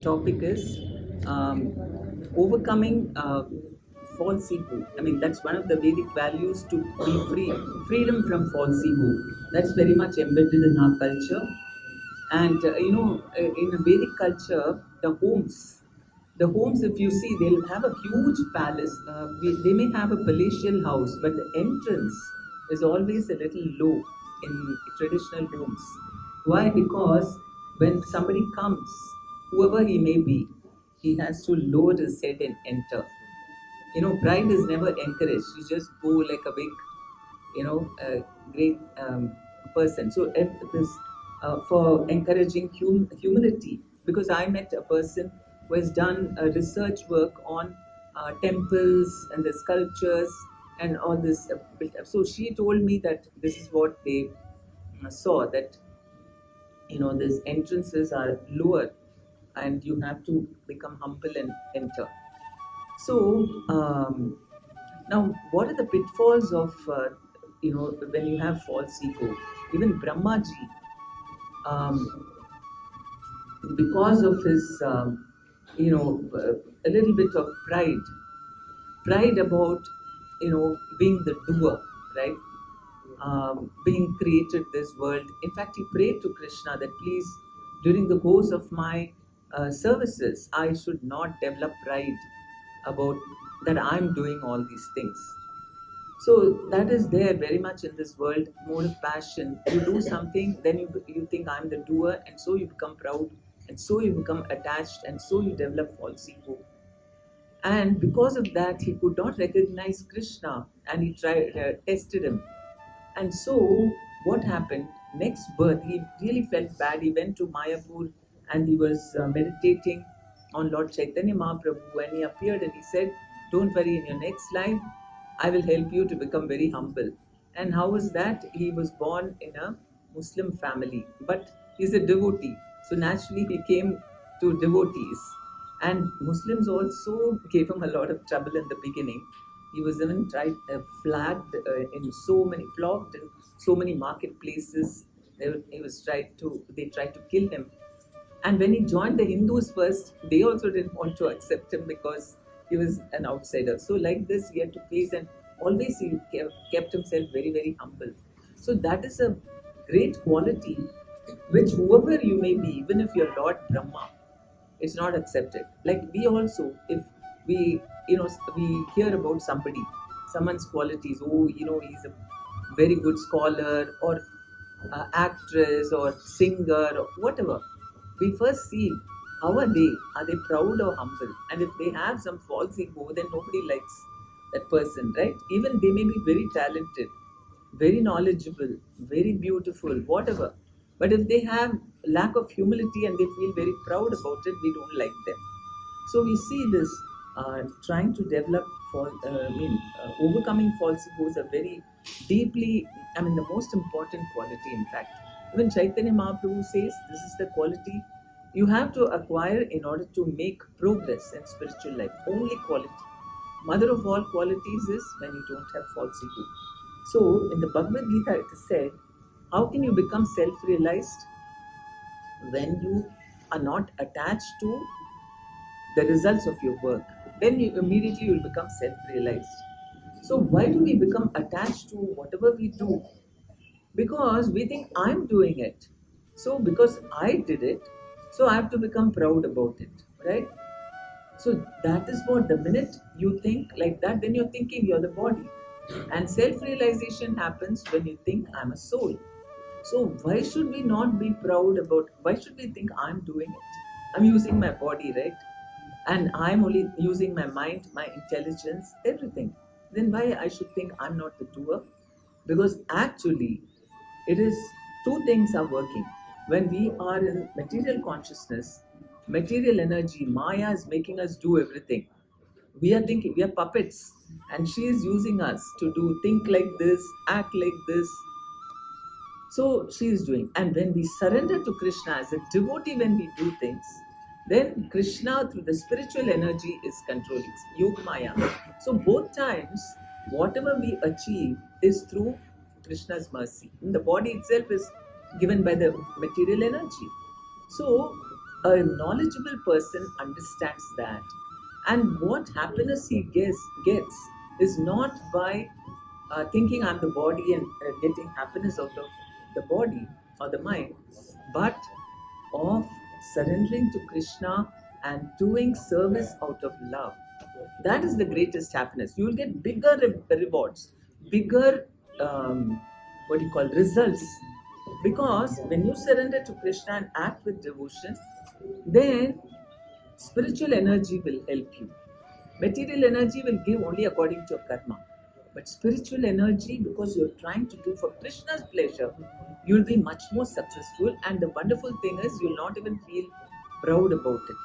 Topic is overcoming false ego. I mean, that's one of the Vedic values to be free, freedom from false ego. That's very much embedded in our culture. And in a Vedic culture, the homes, if you see, they'll have a huge palace. They may have a palatial house, but the entrance is always a little low in traditional homes. Why? Because when somebody comes, whoever he may be, he has to lower his head and enter. Pride is never encouraged. You just go like a big, great person. So this for encouraging humility, because I met a person who has done research work on temples and the sculptures and all this. So she told me that this is what they saw, that these entrances are lower and you have to become humble and enter. So now, what are the pitfalls of when you have false ego? Even Brahmaji, um, because of his a little bit of pride about being the doer, right? Being created this world. In fact, he prayed to Krishna that please, during the course of my services, I should not develop pride about that I'm doing all these things. So that is there very much in this world. Mode of passion. You do something, then you think I'm the doer, and so you become proud, and so you become attached, and so you develop false ego. And because of that, he could not recognize Krishna, and he tried tested him. And so what happened? Next birth, he really felt bad. He went to Mayapur and he was meditating on Lord Chaitanya Mahaprabhu, and he appeared and he said, "Don't worry, in your next life, I will help you to become very humble." And how was that? He was born in a Muslim family, but he's a devotee. So naturally, he came to devotees. And Muslims also gave him a lot of trouble in the beginning. He was even flagged in so many, flogged in so many marketplaces. They tried to kill him. And when he joined the Hindus first, they also didn't want to accept him because he was an outsider. So like this, he had to face, and always he kept himself very, very humble. So that is a great quality which whoever you may be, even if you're Lord Brahma, it's not accepted. Like we also, if we, we hear about someone's qualities. Oh, he's a very good scholar or actress or singer or whatever. We first see how are they? Are they proud or humble? And if they have some false ego, then nobody likes that person, right? Even they may be very talented, very knowledgeable, very beautiful, whatever. But if they have lack of humility and they feel very proud about it, we don't like them. So we see this trying to develop overcoming false egos are very deeply, I mean, the most important quality, in fact. Even Chaitanya Mahaprabhu says this is the quality you have to acquire in order to make progress in spiritual life. Only quality. Mother of all qualities is when you don't have false ego. So in the Bhagavad Gita it is said, how can you become self-realized when you are not attached to the results of your work? Then you immediately will become self-realized. So why do we become attached to whatever we do? Because we think I'm doing it. So because I did it, so I have to become proud about it, right? So that is what, the minute you think like that, then you're thinking you're the body. And self-realization happens when you think I'm a soul. So why should we not be proud about, why should we think I'm doing it? I'm using my body, right? And I'm only using my mind, my intelligence, everything. Then why I should think I'm not the doer? Because actually, it is two things are working. When we are in material consciousness, material energy, Maya is making us do everything. We are thinking, we are puppets, and she is using us to do, think like this, act like this. So she is doing. And when we surrender to Krishna as a devotee, when we do things, then Krishna through the spiritual energy is controlling Yoga Maya. So both times, whatever we achieve is through Krishna's mercy. And the body itself is given by the material energy. So A knowledgeable person understands that. And what happiness he gets is not by thinking I'm the body and getting happiness out of the body or the mind, but of surrendering to Krishna and doing service out of love. That is the greatest happiness. You will get bigger rewards, bigger, what do you call, results. Because when you surrender to Krishna and act with devotion, then spiritual energy will help you. Material energy will give only according to your karma. But spiritual energy, because you're trying to do for Krishna's pleasure, you'll be much more successful. And the wonderful thing is, you'll not even feel proud about it.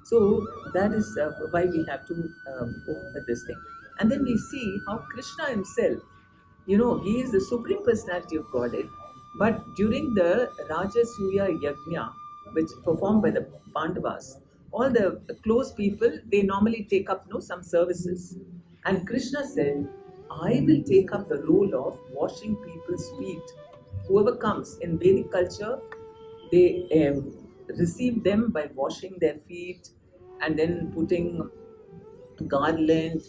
So that is why we have to go with this thing. And then we see how Krishna himself, he is the supreme personality of Godhead. But during the Rajasuya Yajna, which performed by the Pandavas, all the close people, they normally take up some services. And Krishna said, I will take up the role of washing people's feet. Whoever comes in Vedic culture, they receive them by washing their feet and then putting garland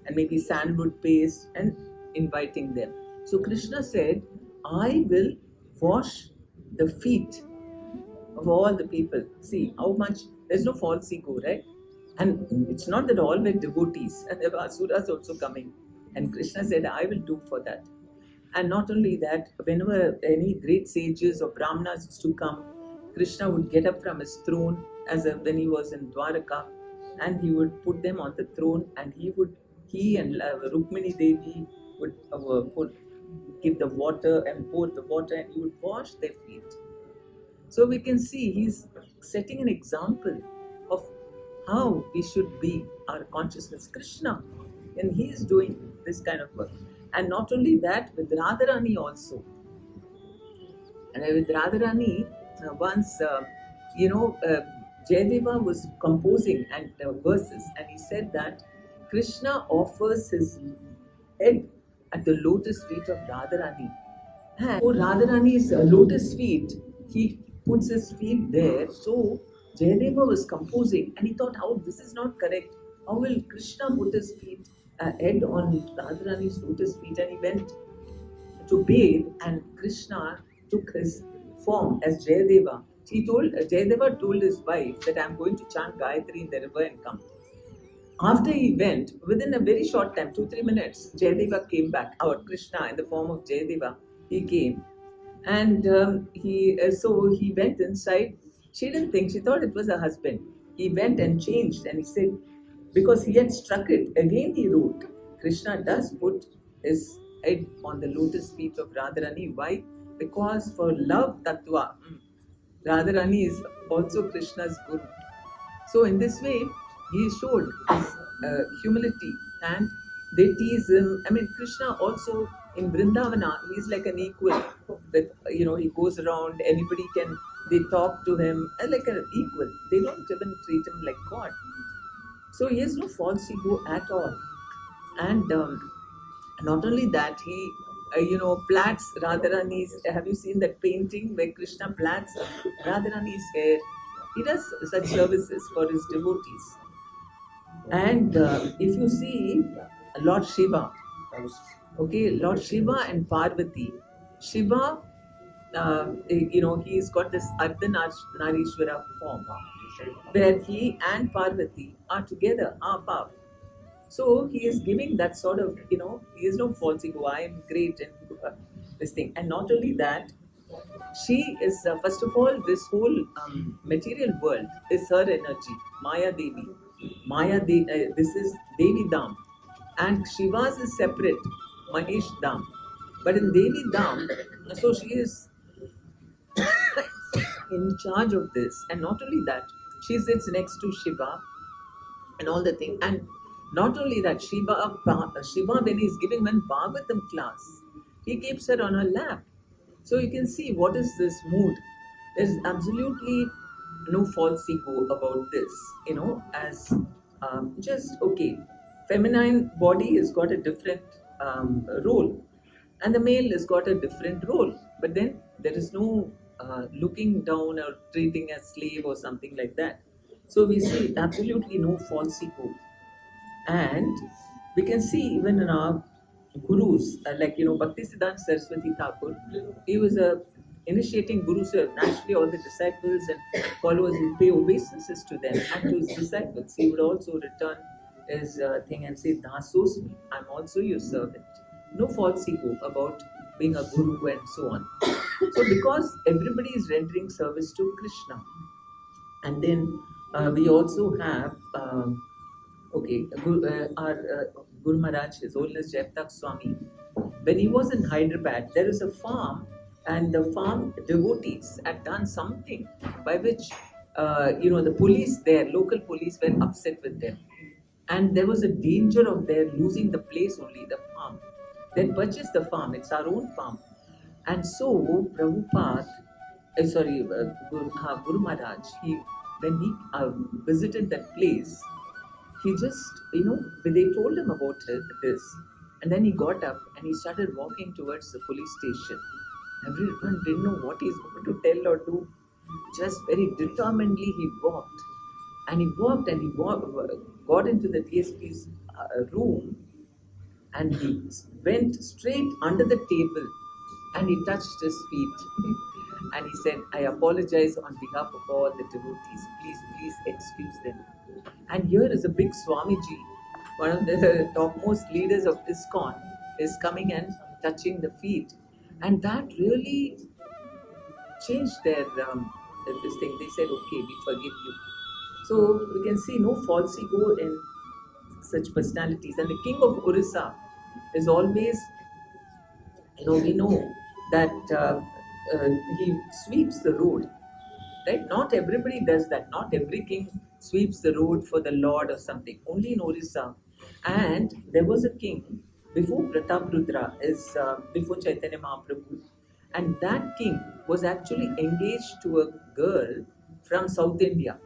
and maybe sandalwood paste and inviting them. So Krishna said, I will wash the feet of all the people. See how much, there's no false ego, right? And it's not that all were devotees, and there were asuras also coming. And Krishna said, I will do for that. And not only that, whenever any great sages or brahmanas used to come, Krishna would get up from his throne when he was in Dwaraka, and he would put them on the throne, and he and Rukmini Devi would give the water and pour the water, and he would wash their feet. So we can see he's setting an example of how we should be, our consciousness, Krishna, and he is doing this kind of work. And not only that, with Radharani also. And with Radharani, once, Jayadeva was composing and verses, and he said that Krishna offers his head at the lotus feet of Radharani. And for Radharani's lotus feet, he puts his feet there. So Jayadeva was composing, and he thought, "Oh, this is not correct. How will Krishna put his feet head on Radharani's lotus feet?" And he went to bathe, and Krishna took his form as Jayadeva. Jayadeva told his wife that I'm going to chant Gayatri in the river and come. After he went, within a very short time, 2-3 minutes, Jayadeva came back. Our Krishna in the form of Jayadeva, he came, and he went inside. She didn't think; she thought it was her husband. He went and changed, and he said, because he had struck it again, he wrote, Krishna does put his head on the lotus feet of Radharani. Why? Because for love tattva, Radharani is also Krishna's guru. So in this way, he showed his humility, and they tease him. I mean, Krishna also in Vrindavana, he is like an equal. With he goes around, they talk to him like an equal. They don't even treat him like God. So he has no false ego at all. And not only that, he plaits Radharani's. Have you seen that painting where Krishna plaits Radharani's hair? He does such services for his devotees. And if you see Lord Shiva, Lord Shiva and Parvati, Shiva, he's got this Ardhanarishwara form, where he and Parvati are together, half. So he is giving that sort of, he is no false ego, I am great and this thing. And not only that, she is, first of all, this whole material world is her energy, Maya Devi. This is Devi Dham. And Shiva's is separate, Mahesh Dham. But in Devi Dham, so she is in charge of this. And not only that, she sits next to Shiva and all the thing. And not only that, Shiva, when he's giving one Bhagavatam class, he keeps her on her lap. So you can see what is this mood. There's absolutely no false ego about this, as just okay. Feminine body has got a different role, and the male has got a different role. But then there is no looking down or treating as slave or something like that. So we see absolutely no false ego. And we can see even in our gurus, like Bhaktisiddhanta Saraswati Thakur, he was a initiating guru, so naturally all the disciples and followers will pay obeisances to them and to his disciples. He would also return his thing and say, Dasosmi, I'm also your servant. No false ego about being a guru and so on. So because everybody is rendering service to Krishna, and then we also have our Guru Maharaj, His Holiness Jayaptak Swami. When he was in Hyderabad, there is a farm, and the farm devotees had done something by which the police there, local police, were upset with them, and there was a danger of their losing the place only, the farm. Then purchased the farm; it's our own farm, and so Prabhupada, Guru Maharaj, when he visited that place, he just, they told him about this, and then he got up and he started walking towards the police station. Everyone didn't know what he's going to tell or do. Just very determinedly he walked, and got into the DSP's room, and he went straight under the table and he touched his feet. And he said, I apologize on behalf of all the devotees. Please excuse them. And here is a big Swamiji, one of the topmost leaders of ISKCON, is coming and touching the feet. And that really changed their this thing. They said, okay, we forgive you. So we can see no false ego in such personalities. And the king of Orissa is always, we know that he sweeps the road, right? Not everybody does that. Not every king sweeps the road for the Lord or something. Only in Orissa. And there was a king before Prataprudra, before Chaitanya Mahaprabhu, and that king was actually engaged to a girl from South India,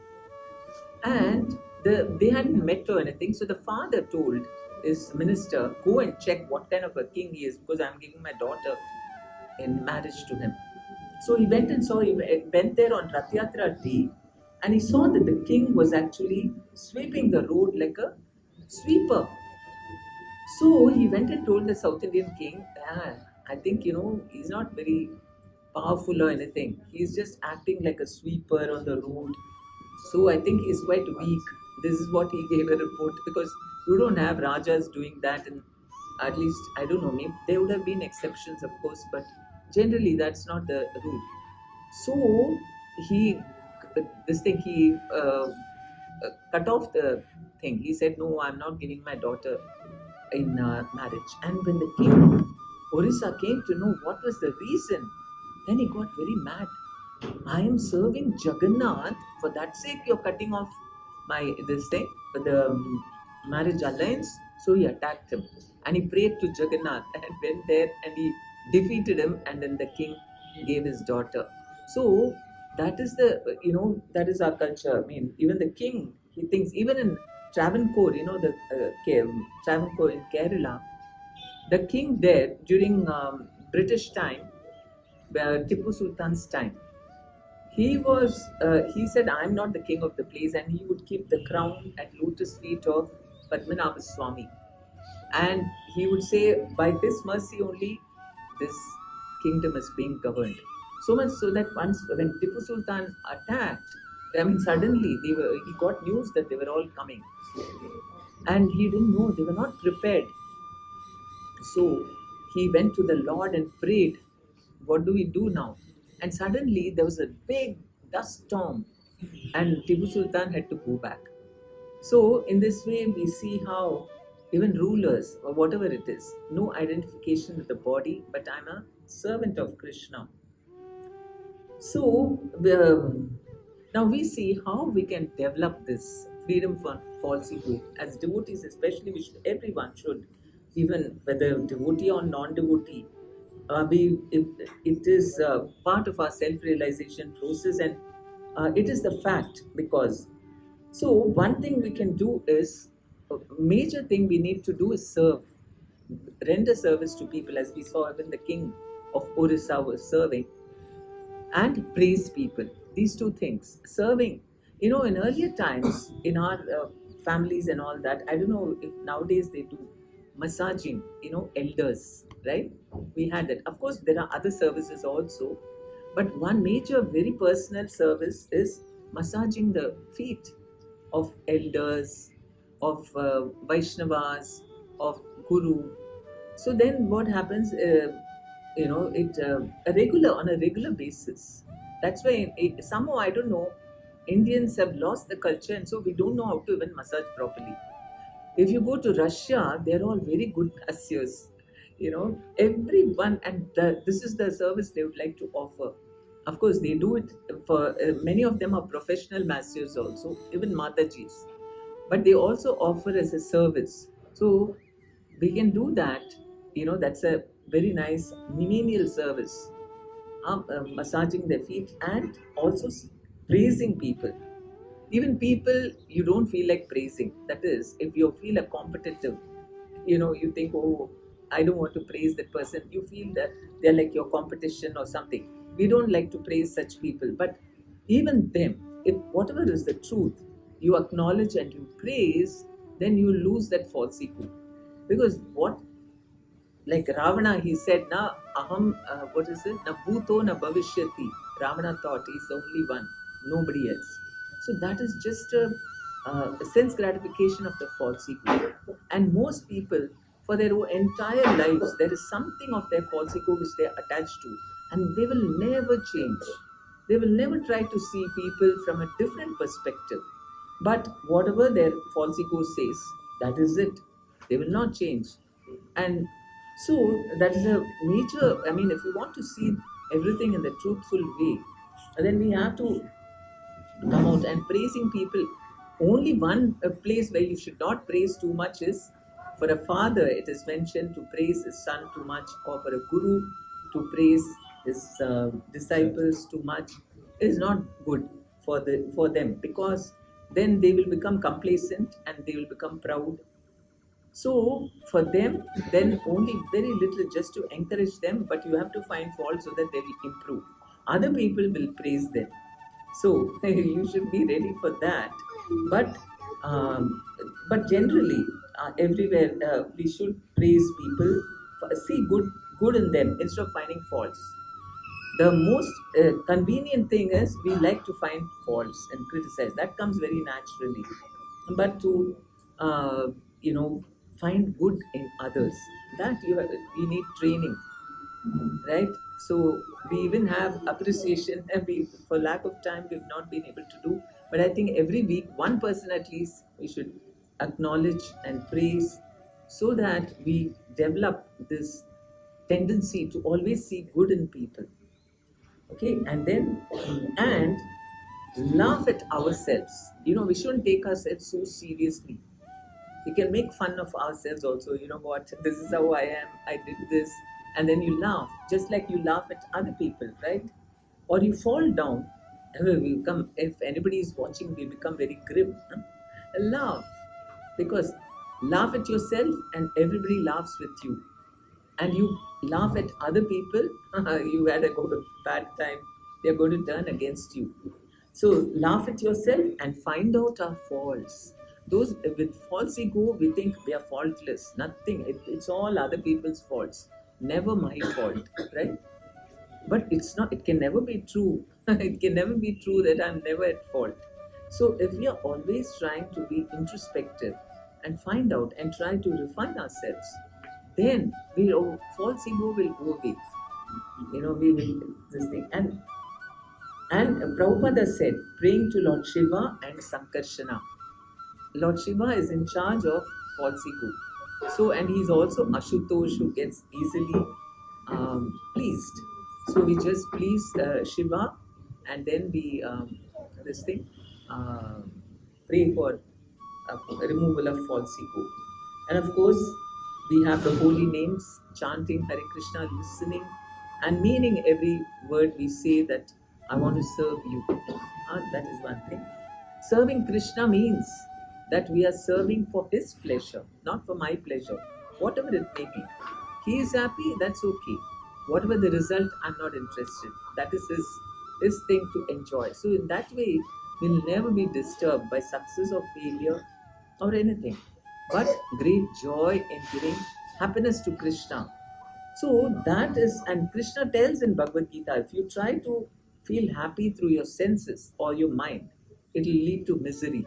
and they hadn't met or anything. So the father told his minister, go and check what kind of a king he is, because I'm giving my daughter in marriage to him. So he went and saw. He went there on Rath Yatra day, and he saw that the king was actually sweeping the road like a sweeper. So he went and told the South Indian king, I think he's not very powerful or anything. He's just acting like a sweeper on the road. So I think he's quite weak. This is what he gave a report, because you don't have Rajas doing that, and at least I don't know. Maybe there would have been exceptions, of course, but generally that's not the rule. So he cut off the thing. He said, no, I'm not giving my daughter in marriage. And when the king of Orissa came to know what was the reason, then he got very mad. I am serving Jagannath, for that sake you're cutting off my the marriage alliance. So he attacked him, and he prayed to Jagannath and went there and he defeated him, and then the king gave his daughter. So that is that is our culture. I mean, even the king, he thinks, even in Travancore, Travancore in Kerala, the king there during British time, Tipu Sultan's time, he said, I'm not the king of the place, and he would keep the crown at lotus feet of Padmanabha Swami. And he would say, by this mercy only, this kingdom is being governed. So much so that once when Tipu Sultan attacked, suddenly he got news that they were all coming. And he didn't know, they were not prepared. So he went to the Lord and prayed, what do we do now? And suddenly there was a big dust storm, and Tipu Sultan had to go back. So in this way we see how even rulers, or whatever it is, no identification with the body, but I'm a servant of Krishna. So now we see how we can develop this freedom from false ego. As devotees especially, everyone should, even whether devotee or non-devotee, it is part of our self-realization process, and it is the fact. Because so one thing we can do is, a major thing we need to do is render service to people, as we saw even the king of Orissa was serving. and praise people. These two things. Serving, in earlier times, in our families and all that, I don't know if nowadays they do massaging, elders, right? We had that. Of course, there are other services also, but one major, very personal service is massaging the feet of elders, of Vaishnavas, of Guru. So then what happens? It a regular on a regular basis. That's why somehow I don't know. Indians have lost the culture, and so we don't know how to even massage properly. If you go to Russia, they're all very good masseurs. Everyone, and this is the service they would like to offer. Of course, they do it for many of them are professional masseurs also, even Matajis, but they also offer as a service. So we can do that. That's a very nice menial service, massaging their feet and also praising people. Even people you don't feel like praising. That is, if you feel a competitive, you think, oh, I don't want to praise that person. You feel that they're like your competition or something. We don't like to praise such people. But even them, if whatever is the truth, you acknowledge and you praise, then you lose that false ego. Because what, like Ravana, he said, na aham, what is it? Na bhuto na bhavishyati. Ravana thought he's the only one, nobody else. So that is just a sense gratification of the false ego. And most people, for their entire lives, there is something of their false ego which they are attached to, and they will never change. They will never try to see people from a different perspective. But whatever their false ego says, that is it. They will not change. And so that is a major, I mean, if we want to see everything in the truthful way, then we have to come out and praising people. Only one place where you should not praise too much is for a father. It is mentioned to praise his son too much, or for a guru to praise his disciples too much is not good for them, because then they will become complacent and they will become proud. So for them, then only very little just to encourage them, but you have to find fault so that they will improve. Other people will praise them. So you should be ready for that. But um, but generally, everywhere we should praise people, see good in them instead of finding faults. The most convenient thing is we like to find faults and criticize. That comes very naturally. But to uh, you know find good in others, that you need training, right? So we even have appreciation, and we, for lack of time, we've not been able to do. But I think every week, one person at least we should acknowledge and praise, so that we develop this tendency to always see good in people. Okay, and then and laugh at ourselves. We shouldn't take ourselves so seriously. We can make fun of ourselves also. You know what, this is how I am, I did this, and then you laugh, just like you laugh at other people, right? Or you fall down, and we become, if anybody is watching, we become very grim, huh? Laugh, because laugh at yourself and everybody laughs with you. And you laugh at other people, you had a bad time, they're going to turn against you. So laugh at yourself and find out our faults. Those with false ego, we think we are faultless. Nothing. It's all other people's faults. Never my fault, right? But it's not. It can never be true. It can never be true that I'm never at fault. So if we are always trying to be introspective and find out and try to refine ourselves, then false ego will go away. We will this thing. And Prabhupada said, praying to Lord Shiva and Sankarshana. Lord Shiva is in charge of false ego. So, and he's also Ashutosh, who gets easily pleased. So we just please Shiva, and then we this thing uh, pray for removal of false ego. And of course, we have the holy names, chanting Hare Krishna, listening, and meaning every word we say, that I want to serve you. That is one thing. Serving Krishna means that we are serving for his pleasure, not for my pleasure, whatever it may be. He is happy, that's okay. Whatever the result, I'm not interested. That is his his thing to enjoy. So in that way, we'll never be disturbed by success or failure or anything, but great joy in giving happiness to Krishna. So that is, and Krishna tells in Bhagavad Gita, if you try to feel happy through your senses or your mind, it will lead to misery.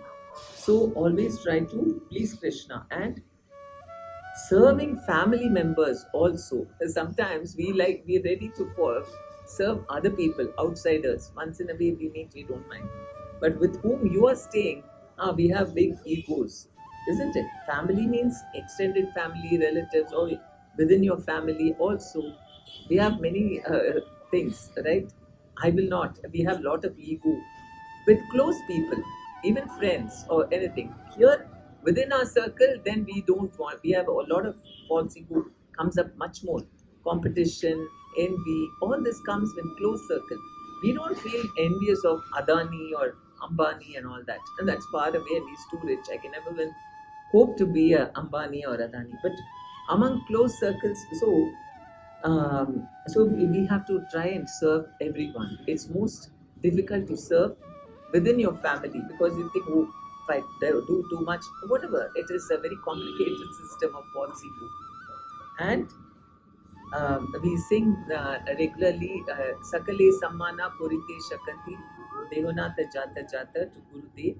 So always try to please Krishna, and serving family members also. Sometimes we're ready to serve other people, outsiders. Once in a way we meet, we don't mind. But with whom you are staying, we have big egos, isn't it? Family means extended family, relatives, or within your family also. We have many things, right? I will not. We have lot of ego with close people, even friends or anything. Here within our circle, then we don't want. We have a lot of false ego comes up much more. Competition, envy, all this comes in close circle. We don't feel envious of Adani or Ambani and all that, and that's far away. And he's too rich. I can never even hope to be a Ambani or Adani. But among close circles, so we have to try and serve everyone. It's most difficult to serve within your family because you think, oh, if I do too much, whatever. It is a very complicated system of false ego. And we sing regularly, Sakale Sammana Purite Shakati Devonata Jata Jata to Gurudev,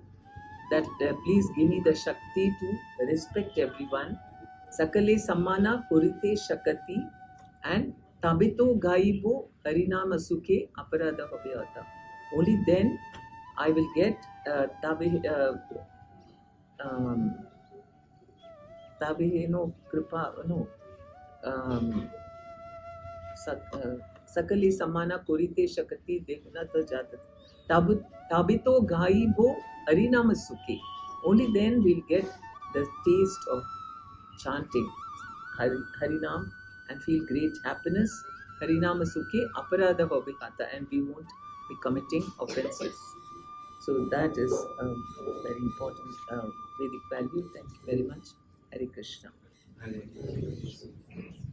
that please give me the Shakti to respect everyone. Sakale Sammana Purite Shakati and Tabito Gaibo Harinama Sukhe Aparada Bhavayata. Only then I will get um, Tabe no Kripa, no. Um, सकली समाना कुरिते शकति देखना तो जाता tab tabito gaibo harinama sukhe. Only then we'll get the taste of chanting harinam and feel great happiness. Harinama sukhe aparadha vabhikata, and we won't be committing offenses. So that is a very important Vedic value. Thank you very much. Hare Krishna. Hare Krishna.